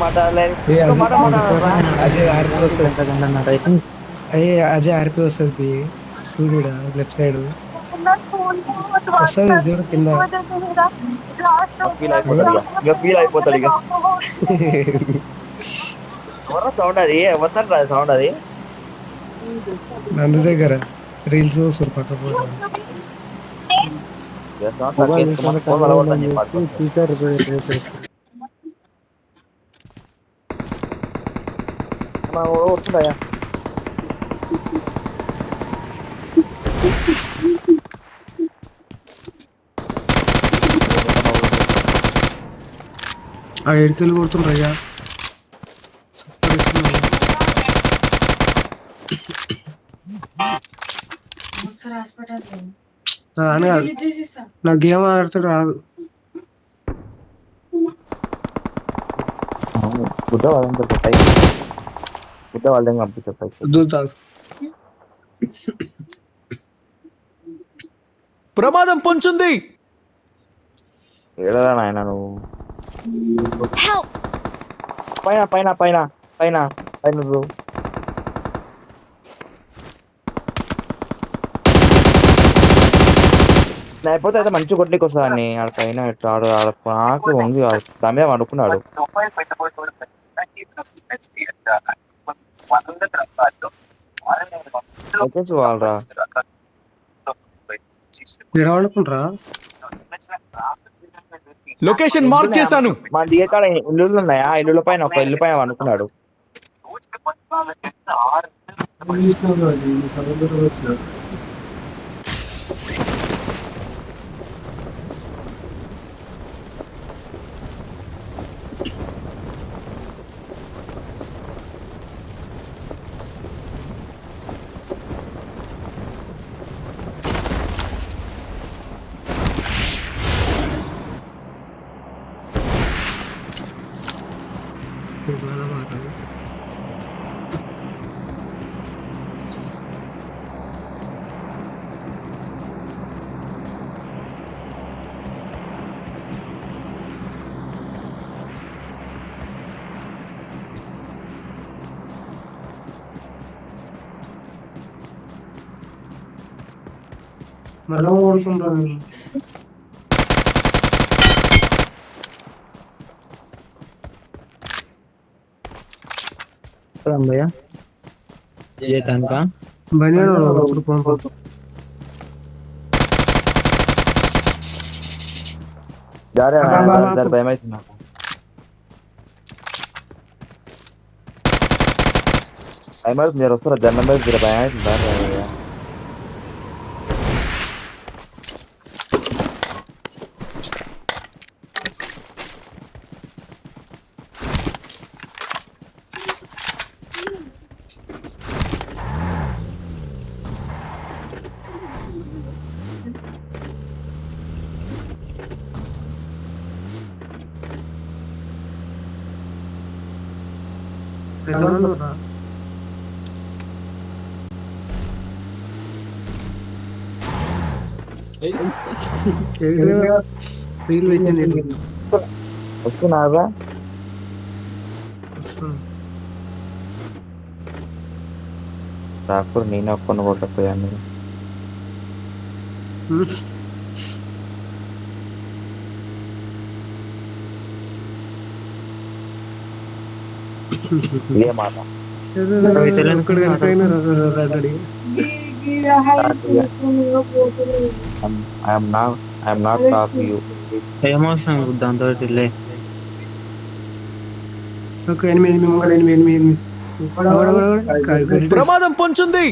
మాట్లాడలేదు అజయ్ ఆర్పి వస్తుంది. అయ్యే అజయ్ ఆర్పి వస్తుంది. సూర్యుడా లెఫ్ట్ సైడ్ వస్తుంది చూడు కింద. ఫీల్ అయిపోతాడు ఇక ఫీల్ అయిపోతాడు ఇక ఎవరో సౌండ్ అది ఎవరిదంట అది సౌండ్ అది నందు దగ్గర రీల్స్ చూస్తారు పక్కపోతే. వస్తుందా ఆ ఎడికెళ్ళి కొడుతుండ్రయ్యా. నా గేమ్ ఆడుతాడు రాదు. బుద్ధ వాళ్ళని పంపించాయి దూతాగు. ప్రమాదం పొంచుంది. ఏడరా నాయన నువ్వు పైన పైన పైన పైన పైన నువ్వు అయిపోతే అయితే మంచి కొట్టికి వస్తుందని ఆడ పైన ఆకు వంగి దాని మీద అనుకున్నాడు. వాళ్ళరా అనుకుంటారా లొకేషన్ మార్క్ చేశాను. మా దిగే కాడ ఇల్లులు ఉన్నాయా, ఇల్లుల పైన ఒక ఇల్లు పైన అనుకున్నాడు. మళ్ళీ ఓడుతుంటాను. భయం అవుతుంది నాకు. భయం అవుతుంది, మీరు వస్తారా జన్మ మీద భయం అవుతుందా? వస్తున్నారా రాకూడదు, నేను ఒక్కను కొట్టకపోయాను. ఇదే మాట ప్రమాదం పొంచుంది.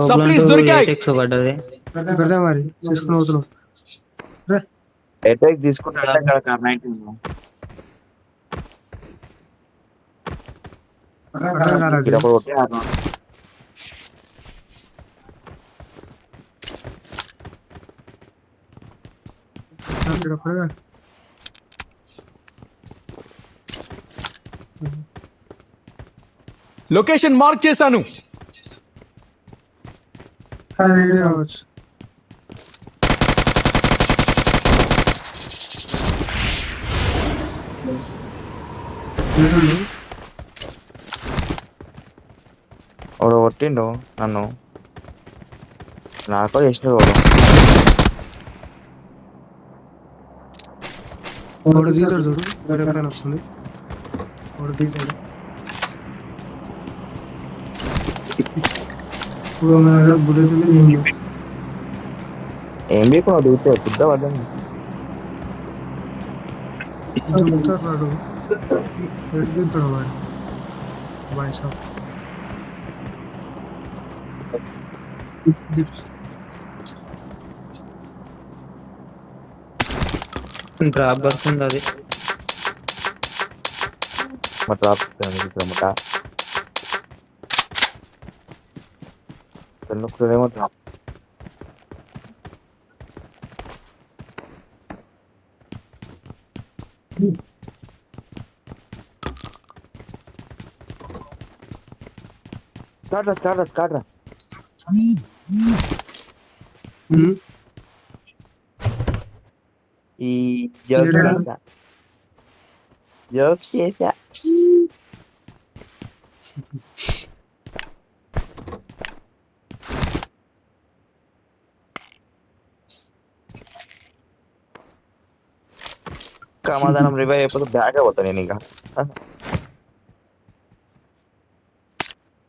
సప్లీస్ దొరికాయి. పెడతా మరి చేసుకుని అవుతున్నావు రే అటాక్ తీసుకుంటే అటాక్ అక్కడ 19 అర్థం కాలేదు ఇక్కడ ఒకటి కొట్టే ఇక్కడ ఒక్కడే. లొకేషన్ మార్క్ చేశాను. ఈడే కావచ్చు. ఏడుండు? వాడు కొట్టిండు నన్ను నాకు చేసిన వాడు వాడు తీసాడు చూడు వేరే పైన వస్తుంది వాడు తీసాడు బుల్లెట్ ఏం బీకు దిగుతే పెద్ద పడ్డాను వాడు ఎడుగుతాడు వాడు వాయిస్ డ్రాప్ పడుతుంది అది డ్రాప్ ఏమో డ్రాప్ స్టార్ట్ ఈ జోక్ చేసా సమాధానం రివైవ్ అయిపోతే బ్యాక్ అయిపోతా నేను ఇక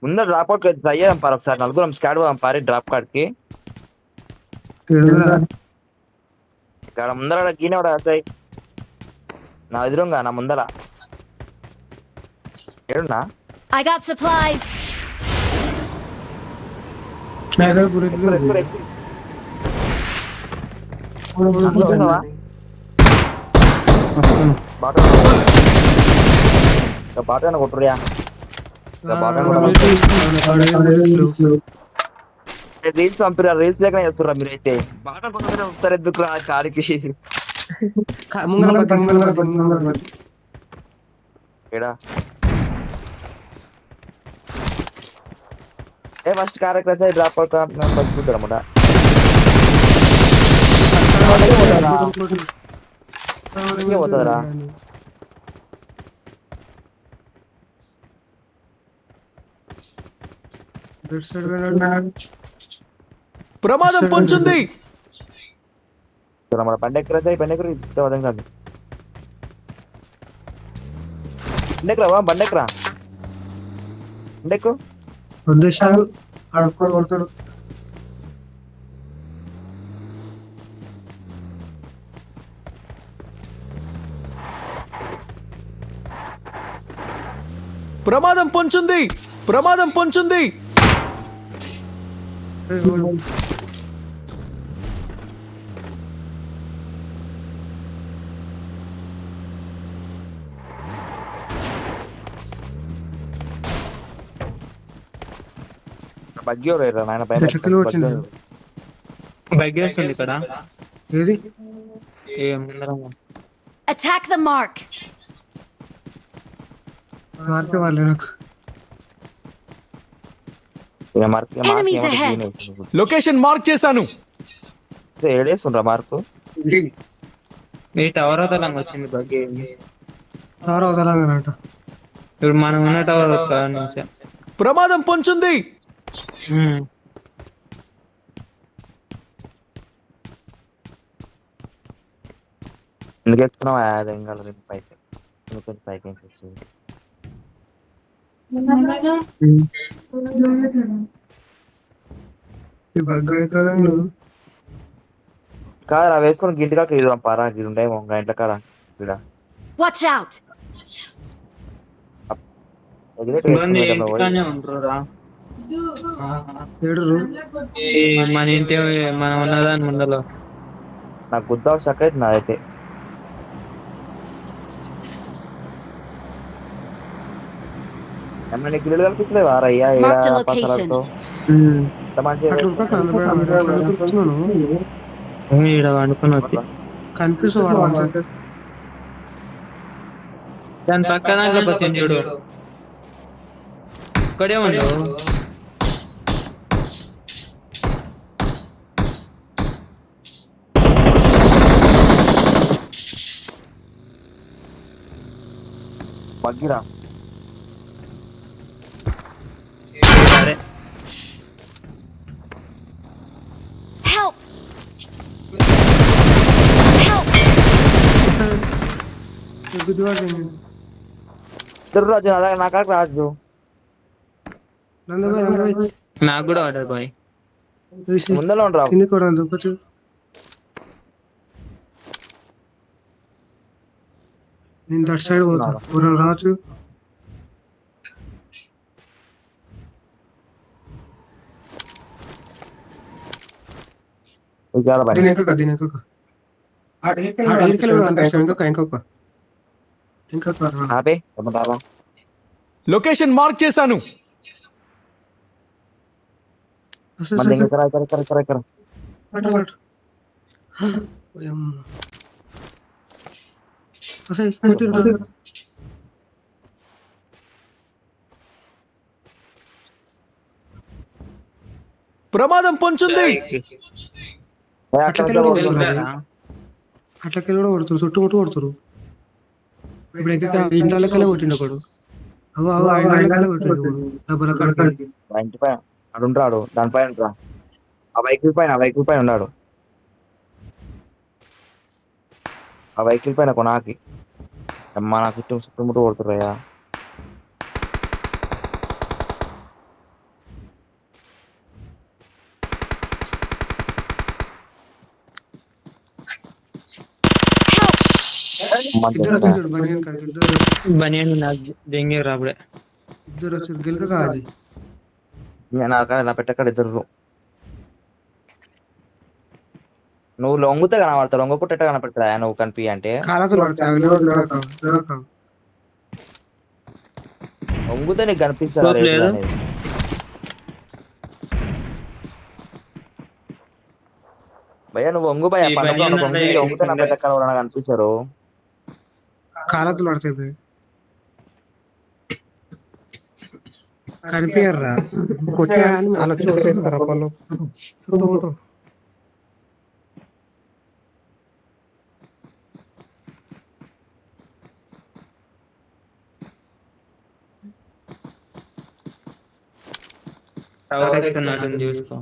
ముందర డ్రాప్ అవుట్ ట్రై చేద్దాం పారు ఒకసారి నలుగురం స్కాడ్ పోదాం పారి డ్రాప్ కార్డ్కి ఇక్కడ ముందర గీనవాడు అసలు నా ఎదురుగా నా ముందర ఏడున్నా I got supplies. బాట కొట్టురియా రీల్స్ పంపిరా రీల్స్ లేక చేస్తుర్రా మీరైతే బాట కొంత వస్తారు ఎందుకు కాడికి ఏడా ఏ ఫస్ట్ కార్యక్రమ సైడ్ డ్రాప్ అవుతారన్నమాట పోతుందిరా ప్రమాదం పొంచుంది. మన బండెక్కరా బండెక్కరా కాదు బండెక్కరా బండెక్కరా బండెక్కు ఉద్దేశాలు అడుక్కొని కొడతాడు ప్రమాదం పొంచుంది. ప్రమాదం పొంచుంది. బగ్గి నాయన బైక్ వేస్తుంది ఇక్కడ ఏది Attack the mark. మార్కే వాళ్ళే నాకు Enemies ahead. లొకేషన్ మార్క్ చేశాను. ఏడేస్తుండ్రా మార్కు ఈ టవర్ అవతలంగా వచ్చింది బగ్గి ఎవరో వదలంగానట ఇప్పుడు మనం ఉన్న టవర్ నుంచి ప్రమాదం పొంచుంది. ఎందుకు ఎక్కుతున్నావు ఏం కాదు పైకి కొంచెం పైకి వచ్చింది కాదు రా వేసుకొని గింటి కాక ఇది పారా గిరి ఉండేమో గంటల కాడ ఇక్కడ Watch out. ఉంటారా ఏడు మన ఇంటి మనం ఉన్నదాని ముందలో నాకు గుద్దా స్టక్ అయితే నాదైతే ఏమన్నా కిలోలు కనిపించలేవా రయ్యా Marked a ఏడా location. పసలతో ఇంత మంచిగా అట్లా ఉడక కూర్చున్నాను ఈడ వండుకొని వచ్చి కనిపిస్తాడు మంచిగా దాని పక్క దాంట్లోకి వచ్చింది చూడు ఇక్కడే ఉండు బగ్గిరా సరే Help! Help! గుద్దువాడు ఇద్దరు రాజు నా కాడికి రాజు నందబాయ్ నాకు కూడా ఆర్డర్ బాయ్ ముందర ఉండరావు కింది కూడా దుప్పచ్చు నేను దట్ సైడ్ పోతా ఊరు రావచ్చు దీని ఇంకొక ఆపే ఏమంటారా లొకేషన్ మార్క్ చేశాను. మన దగ్గర ఇక్కడ ప్రమాదం పొంచుంది. అట్లకెళ్ళి కూడా కొడుతారు చుట్టుముట్టు కొడుతారు ఇప్పుడు ఇంకా ఇంట్లోకెళ్ళి కొట్టిండు ఒకడు అగో అగో ఆ ఇంట్లోకెళ్ళి కొట్టిండు డబ్బుల కడతాడు ఆ ఇంటి పైన అడుంటాడు దానిపైన రా ఆ వెహికల్ పైన ఉన్నాడు ఆ వెహికల్ పైన కొనాకి అమ్మా నాకు చుట్టుముట్టు కొడుతుర్రయ్యా ఇద్దరు వచ్చారు బనియన్ కాడికి ఇద్దరు బనియన్ నాకు దెంగే రాబడే ఇద్దరు వచ్చారు గిల్క కాదు నా పెట్టక్కడ ఇద్దరు నువ్వు లొంగుతే కనబడతావు లొంగ ఎట్ట కనపెట్టరా నువ్వు కనిపి అంటే కాలకులు పడతాయి లొంగుతే నీకు కనిపిస్తారా లేదు. రేట్లు అనేది. భయ్యా నువ్వు వంగు భయ్యా ఈ పనులు బనియన్ వంగి అంటే వంగితే నా పెట్టక్కడ ఎవరైనా కనిపిస్తారు కాలకులు పడతాయి కనిపించరా కొట్టినా అలా చూసేస్తారు వాళ్ళు చుట్టుముట్టు టవర్ ఎక్కుతున్నట్టు చూసుకో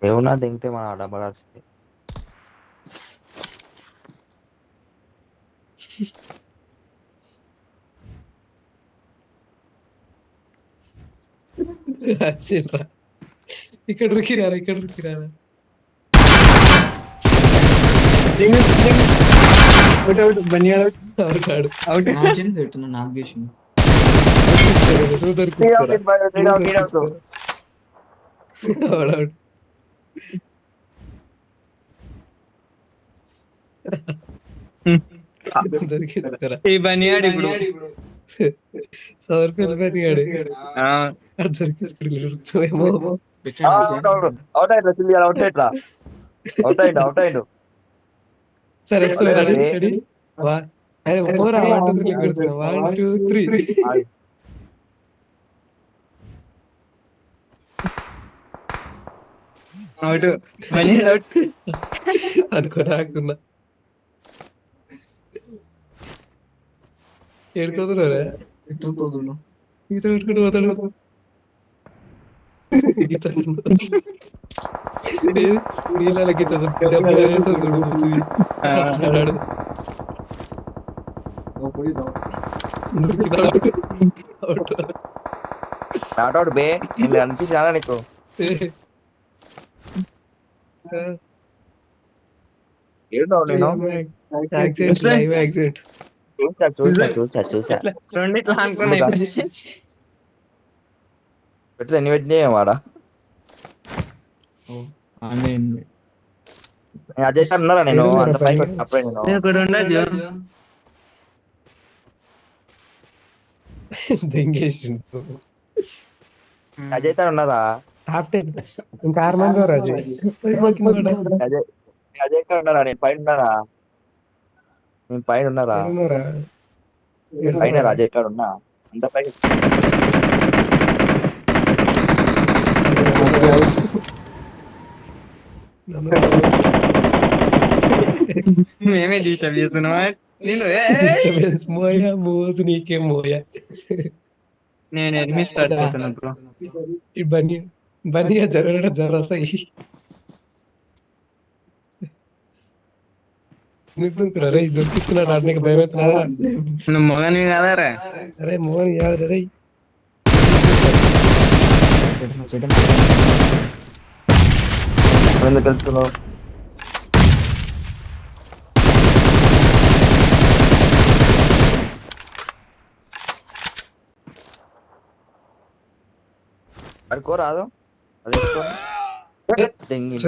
ఏమన్నా దింగితే మన డబ్బా వస్తుంది ఇక్కడ రుకిరారా ఈ బనియాడు ఇప్పుడు బనియాడు అవుట్ అయిట్రా అవుట్ అయిండు సరే 1 2 3 అవుట్ బనియాడు అవుట్ అనుకోరాకున్నా ఏడుకోతున్నారా ఈత పెట్టుకుంటూ పోతాడు నీళ్ళ గీత నాటౌట్ బే నేను అనిపించానా నీకు ఏంటో నేను యాక్సిడెంట్ లైవ్ యాక్సిడెంట్ చూసా రెండు ఇట్లా అనుకున్నా పెట్టి ఎన్ని పెట్టినా వాడా అజయ్ సార్ ఉన్నారా నేను అంత పైకి వచ్చినప్పుడే నేను ఇక్కడ ఉండదు దెంగేసిండు అజయ్ సార్ ఉన్నారా టాప్ 10 ఇంకా 6 మంది రాజు అజయ్ అజయ్ సార్ ఉన్నారా నేను పైన ఉన్నారా నేను పైన ఉన్నారా పైన అజయ్ సార్ ఉన్నా అంత పైకి మేమే డిస్టర్బ్ చేస్తున్నావా నేను మోయా మోసు నీకే మోయా నేను ఎనిమి స్టార్ట్ చేస్తున్నా బ్రో ఈ బనియా జరగడం జరసాయి రే దొరికిస్తున్నాడు ఆడనికి భయమవుతున్నారా నువ్వు మొగని కదరా అరే మోహన్ యాద్ రే ఎందుకు వెళ్తున్నావు అడుకో రాదు అదే దెంగి